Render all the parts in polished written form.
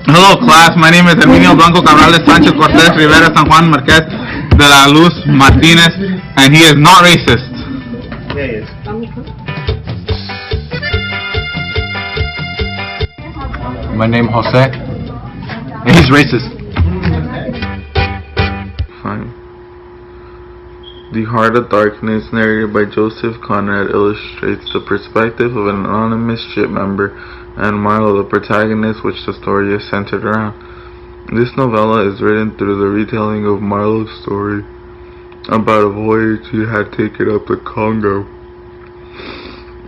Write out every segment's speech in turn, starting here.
Hello class, my name is Emilio Blanco Cabrales Sanchez Cortez Rivera San Juan Marquez de la Luz Martinez, and he is not racist. Yeah, he is. My name Jose, and he's racist. Fine. The Heart of Darkness, narrated by Joseph Conrad, illustrates the perspective of an anonymous ship member and Milo, the protagonist, which the story is centered around. This novella is written through the retelling of Milo's story about a voyage he had taken up the Congo.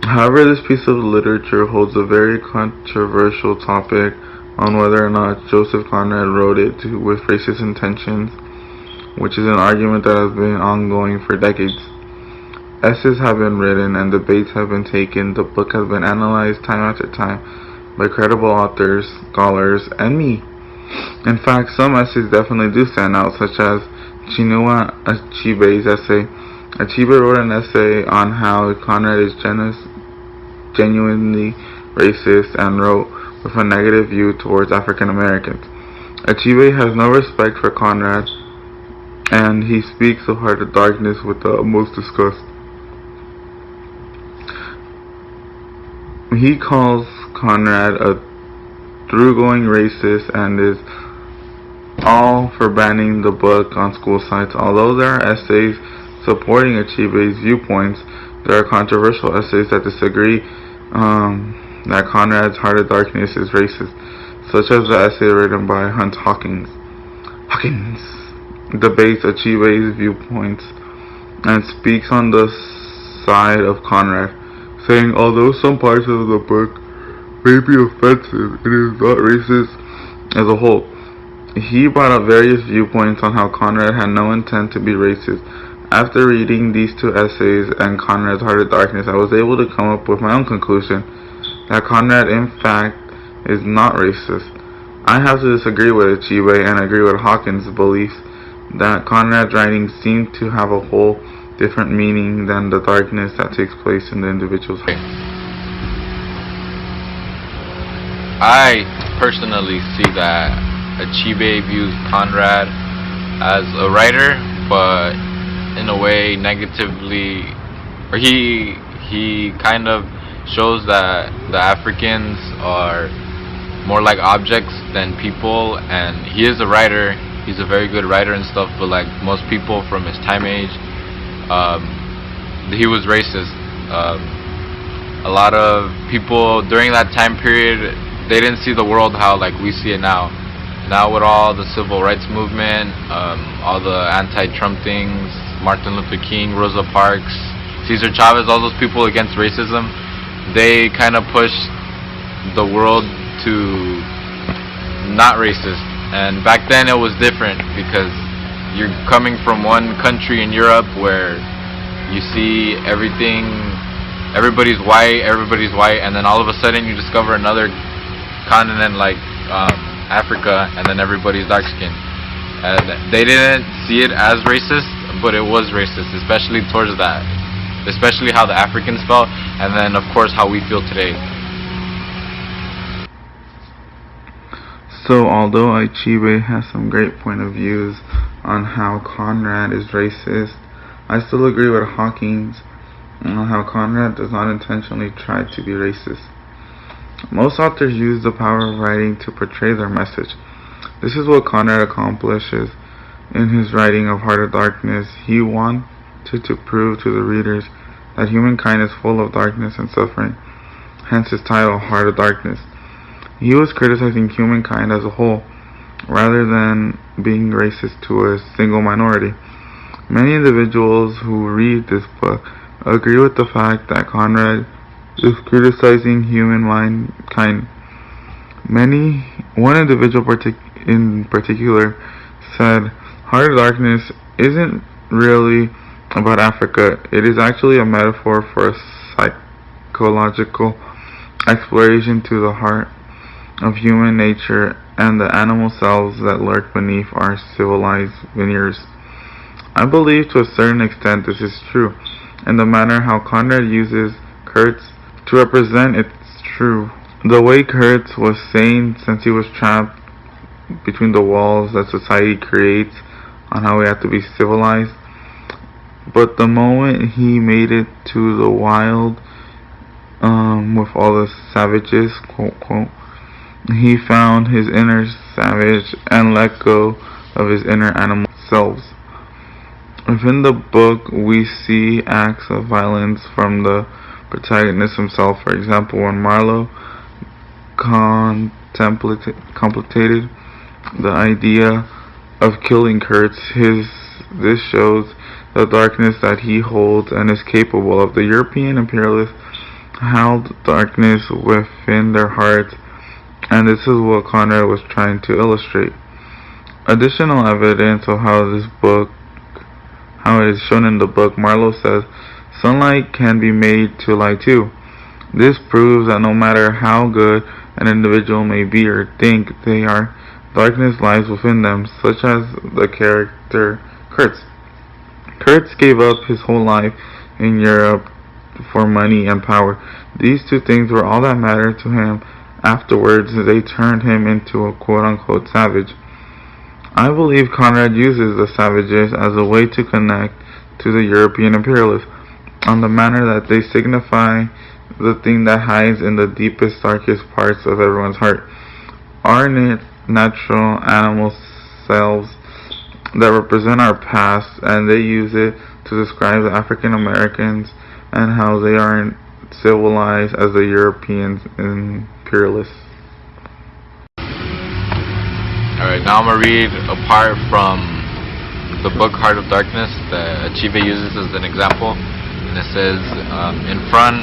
However, this piece of literature holds a very controversial topic on whether or not Joseph Conrad wrote it with racist intentions, which is an argument that has been ongoing for decades. Essays have been written and debates have been taken. The book has been analyzed time after time by credible authors, scholars, and me. In fact, some essays definitely do stand out, such as Chinua Achebe's essay. Achebe wrote an essay on how Conrad is genuinely racist and wrote with a negative view towards African Americans. Achebe has no respect for Conrad, and he speaks of Heart of Darkness with the utmost disgust. He calls Conrad a thoroughgoing racist and is all for banning the book on school sites. Although there are essays supporting Achebe's viewpoints, there are controversial essays that disagree that Conrad's Heart of Darkness is racist, such as the essay written by Hunt Hawkins debates Achebe's viewpoints and speaks on the side of Conrad, saying although some parts of the book may be offensive, it is not racist as a whole. He brought up various viewpoints on how Conrad had no intent to be racist. After reading these two essays and Conrad's Heart of Darkness, I was able to come up with my own conclusion that Conrad in fact is not racist. I have to disagree with Achebe and agree with Hawkins' beliefs that Conrad's writings seem to have a whole different meaning than the darkness that takes place in the individual's life. I personally see that Achebe views Conrad as a writer, but in a way negatively, or he kind of shows that the Africans are more like objects than people, and he is a writer. He's a very good writer and stuff, but like most people from his time age, he was racist. A lot of people during that time period, they didn't see the world how like we see it now. Now with all the civil rights movement, all the anti-Trump things, Martin Luther King, Rosa Parks, Cesar Chavez, all those people against racism, they kind of pushed the world to not racist. And back then it was different because you're coming from one country in Europe where you see everything, everybody's white, and then all of a sudden you discover another continent like Africa, and then everybody's dark skinned. And they didn't see it as racist, but it was racist, especially towards that, especially how the Africans felt, and then of course how we feel today. So although Achebe has some great point of views on how Conrad is racist, I still agree with Hawkins on how Conrad does not intentionally try to be racist. Most authors use the power of writing to portray their message. This is what Conrad accomplishes in his writing of Heart of Darkness. He wanted to prove to the readers that humankind is full of darkness and suffering, hence his title, Heart of Darkness. He was criticizing humankind as a whole, rather than being racist to a single minority. Many individuals who read this book agree with the fact that Conrad is criticizing humankind. One individual in particular said, Heart of Darkness isn't really about Africa. It is actually a metaphor for a psychological exploration to the heart of human nature and the animal selves that lurk beneath our civilized veneers. I believe to a certain extent this is true, and the manner how Conrad uses Kurtz to represent it's true. The way Kurtz was sane since he was trapped between the walls that society creates on how we have to be civilized. But the moment he made it to the wild, with all the savages, quote, quote, he found his inner savage and let go of his inner animal selves. Within the book, we see acts of violence from the protagonist himself. For example, when Marlowe contemplated the idea of killing Kurtz, this shows the darkness that he holds and is capable of. The European imperialists held darkness within their hearts, and this is what Conrad was trying to illustrate. Additional evidence of how it is shown in the book, Marlowe says, sunlight can be made to lie too. This proves that no matter how good an individual may be or think they are, darkness lies within them, such as the character Kurtz. Kurtz gave up his whole life in Europe for money and power. These two things were all that mattered to him. Afterwards, they turned him into a quote-unquote savage. I believe Conrad uses the savages as a way to connect to the European imperialists on the manner that they signify the thing that hides in the deepest, darkest parts of everyone's heart. Our natural animal selves that represent our past, and they use it to describe the African Americans and how they aren't civilized as the European imperialists. Alright, now I'm going to read a part from the book Heart of Darkness that Achieve uses as an example. And it says, in front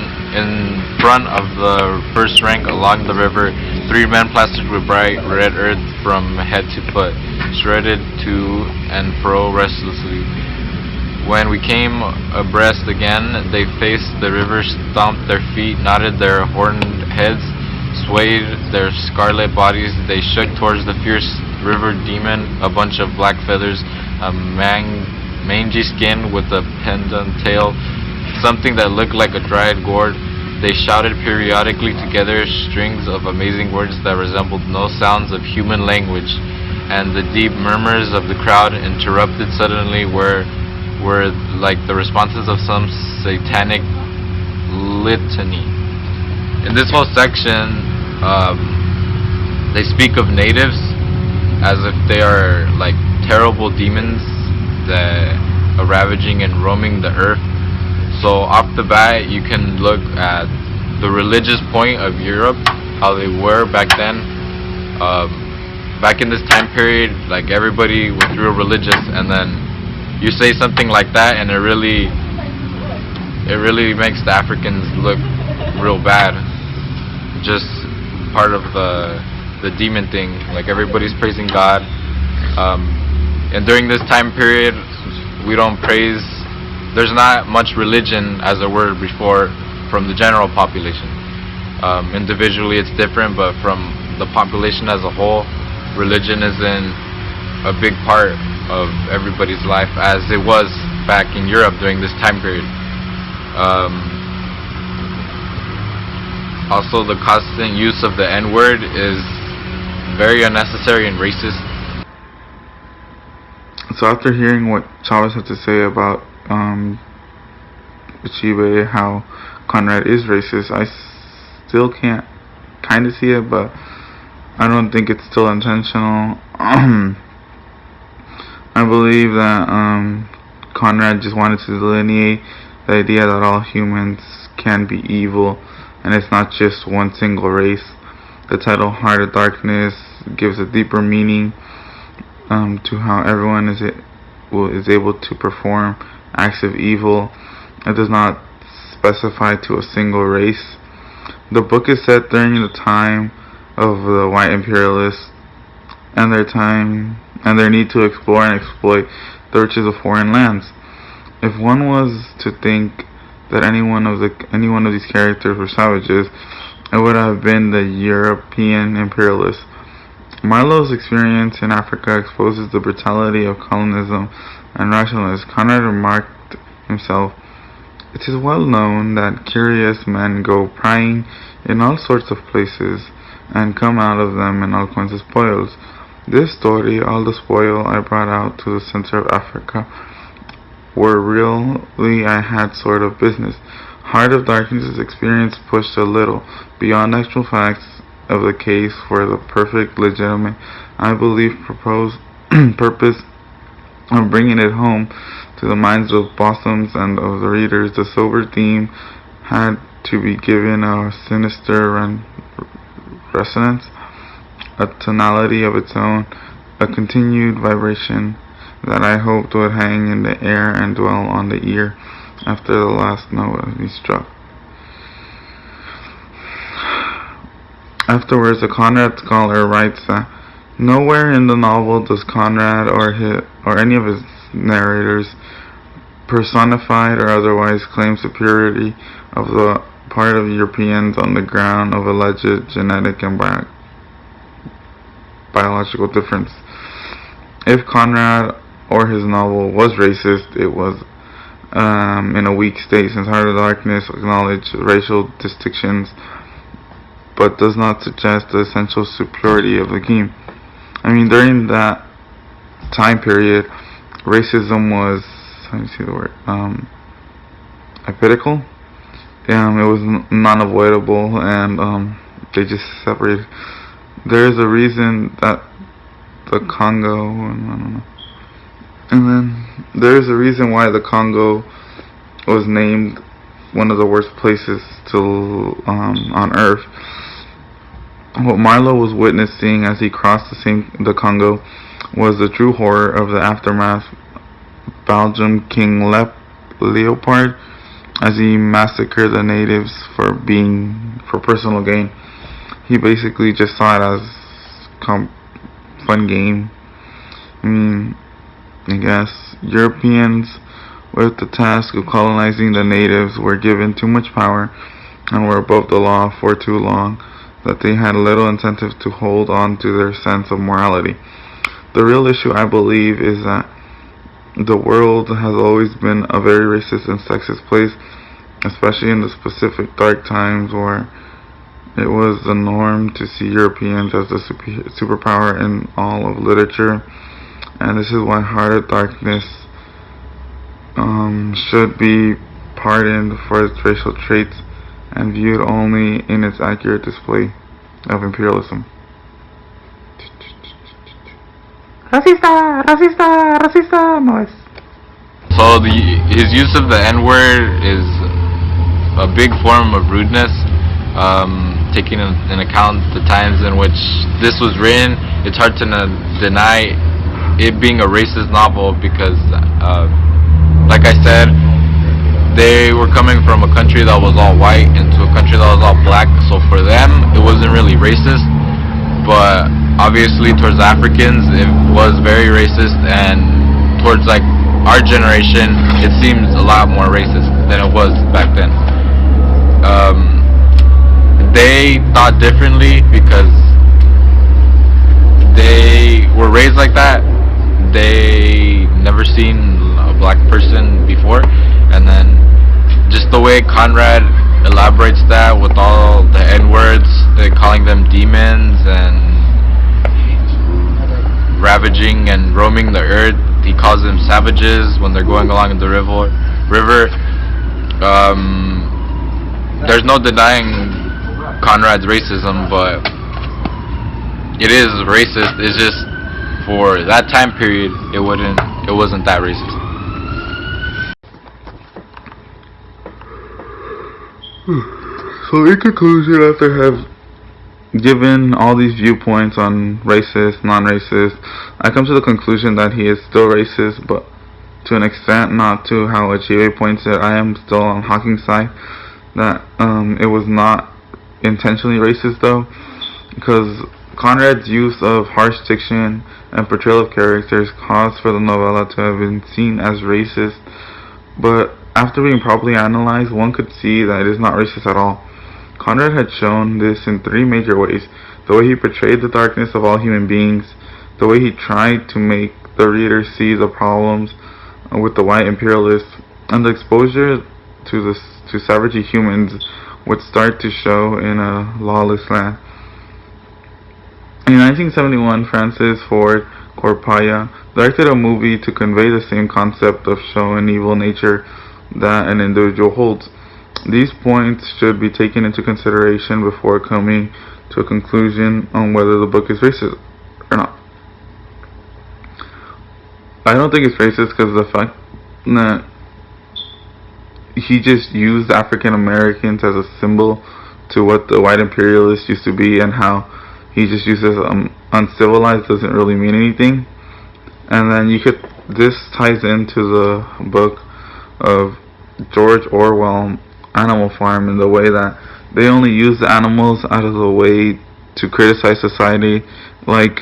of the first rank along the river, 3 men plastered with bright red earth from head to foot, shredded to and fro restlessly. When we came abreast again, they faced the river, stomped their feet, nodded their horned heads, swayed their scarlet bodies. They shook towards the fierce river demon, a bunch of black feathers, a mangy skin with a pendant tail, something that looked like a dried gourd. They shouted periodically together strings of amazing words that resembled no sounds of human language, and the deep murmurs of the crowd, interrupted suddenly, were like the responses of some satanic litany. In this whole section, they speak of natives as if they are like terrible demons that are ravaging and roaming the earth. So off the bat, you can look at the religious point of Europe, how they were back then. Back in this time period, like everybody was real religious, and then you say something like that, and it really makes the Africans look real bad. Just part of the demon thing. Like everybody's praising God, and during this time period, we don't praise. There's not much religion as there were before from the general population. Individually it's different, but from the population as a whole, religion isn't a big part of everybody's life as it was back in Europe during this time period. Also, the constant use of the N-word is very unnecessary and racist. So after hearing what Chavez had to say about Achieve, how Conrad is racist, I still can't kind of see it, but I don't think it's still intentional. I believe that Conrad just wanted to delineate the idea that all humans can be evil, and it's not just one single race. The title Heart of Darkness gives a deeper meaning to how everyone is able to perform acts of evil. It does not specify to a single race. The book is set during the time of the white imperialists and their need to explore and exploit the riches of foreign lands. If one was to think that any one of these characters were savages, it would have been the European imperialists. Marlowe's experience in Africa exposes the brutality of colonialism and rationalists. Conrad remarked himself, "It is well known that curious men go prying in all sorts of places, and come out of them in all kinds of spoils. This story, all the spoil I brought out to the center of Africa, where really I had sort of business. Heart of Darkness's experience pushed a little beyond actual facts of the case for the perfect, legitimate, I believe, proposed purpose of bringing it home to the minds of Bosums and of the readers. The sober theme had to be given a sinister resonance, a tonality of its own, a continued vibration that I hoped would hang in the air and dwell on the ear after the last note was struck. Afterwards, a Conrad scholar writes that nowhere in the novel does Conrad or any of his narrators, personified or otherwise, claim superiority of the part of Europeans on the ground of alleged genetic and biological difference. If Conrad or his novel was racist, it was in a weak state, since Heart of Darkness acknowledged racial distinctions but does not suggest the essential superiority of the game. I mean, during that time period, racism was, how do you see the word, apolitical. It was non-avoidable, and they just separated. There is a reason that the Congo, I don't know, and then there is a reason why the Congo was named one of the worst places on Earth. What Marlowe was witnessing as he crossed the Congo was the true horror of the aftermath. Belgium King Leopold, as he massacred the natives for personal gain. He basically just saw it as fun game. I mean, I guess Europeans with the task of colonizing the natives were given too much power and were above the law for too long, that they had little incentive to hold on to their sense of morality. The real issue, I believe, is that the world has always been a very racist and sexist place, especially in the specific dark times where it was the norm to see Europeans as the superpower in all of literature. And this is why Heart of Darkness should be pardoned for its racial traits and viewed only in its accurate display of imperialism. Racista, racista, racista, noise. So his use of the N-word is a big form of rudeness, taking in account the times in which this was written. It's hard to deny it being a racist novel because, like I said, they were coming from a country that was all white into a country that was all black, so for them it wasn't really racist, but obviously towards Africans it was very racist, and towards like our generation it seems a lot more racist than it was back then. They thought differently because they were raised like that. They never seen a black person before, and then just the way Conrad elaborates that with all the N-words, calling them demons and ravaging and roaming the earth. He calls them savages when they're going along the river. There's no denying Conrad's racism, but it is racist. It's just for that time period, it wasn't that racist. So in conclusion, after have given all these viewpoints on racist, non-racist, I come to the conclusion that he is still racist, but to an extent, not to how Achieve points it. I am still on Hawking's side, that it was not intentionally racist though, because Conrad's use of harsh diction and portrayal of characters caused for the novella to have been seen as racist, but after being properly analyzed, one could see that it is not racist at all. Conrad had shown this in three major ways: the way he portrayed the darkness of all human beings, the way he tried to make the reader see the problems with the white imperialists, and the exposure to savagery humans would start to show in a lawless land. In 1971, Francis Ford Coppola directed a movie to convey the same concept of show an evil nature that an individual holds. These points should be taken into consideration before coming to a conclusion on whether the book is racist or not. I don't think it's racist because of the fact that he just used African Americans as a symbol to what the white imperialists used to be, and how he just uses uncivilized doesn't really mean anything. And then this ties into the book of George Orwell, Animal Farm, in the way that they only use the animals out of the way to criticize society, like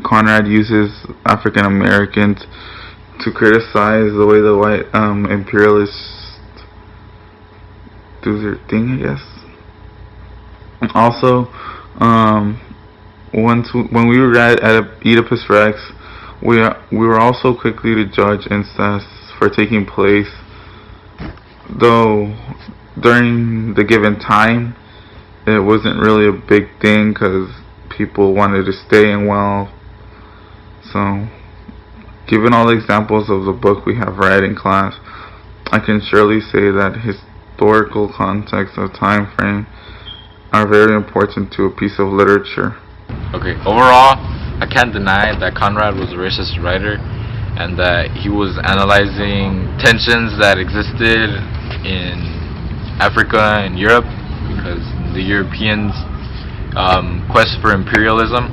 Conrad uses African Americans to criticize the way the white imperialists do their thing, I guess. And also, when we were at Oedipus Rex, we were also quickly to judge incest for taking place, though during the given time it wasn't really a big thing because people wanted to stay in wealth. So, given all the examples of the book we have read in class, I can surely say that historical context of time frame are very important to a piece of literature. Okay, overall, I can't deny that Conrad was a racist writer and that he was analyzing tensions that existed in Africa and Europe, because the Europeans' quest for imperialism.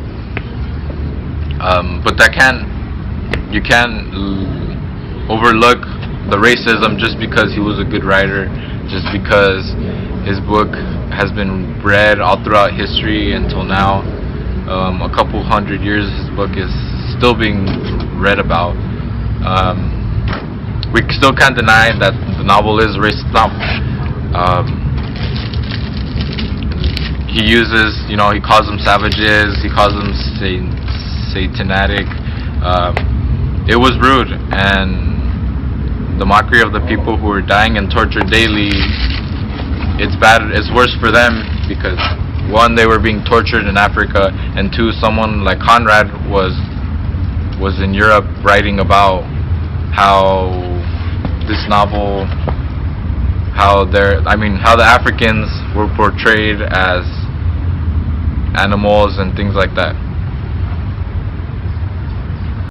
But you can't overlook the racism just because he was a good writer, just because his book has been read all throughout history until now. A couple hundred years his book is still being read about. We still can't deny that the novel is a racist novel. He uses, he calls them savages, he calls them satanic. It was rude, and the mockery of the people who were dying and tortured daily, it's bad, it's worse for them, because one, they were being tortured in Africa, and two, someone like Conrad was in Europe writing about how this novel, how the Africans were portrayed as animals and things like that.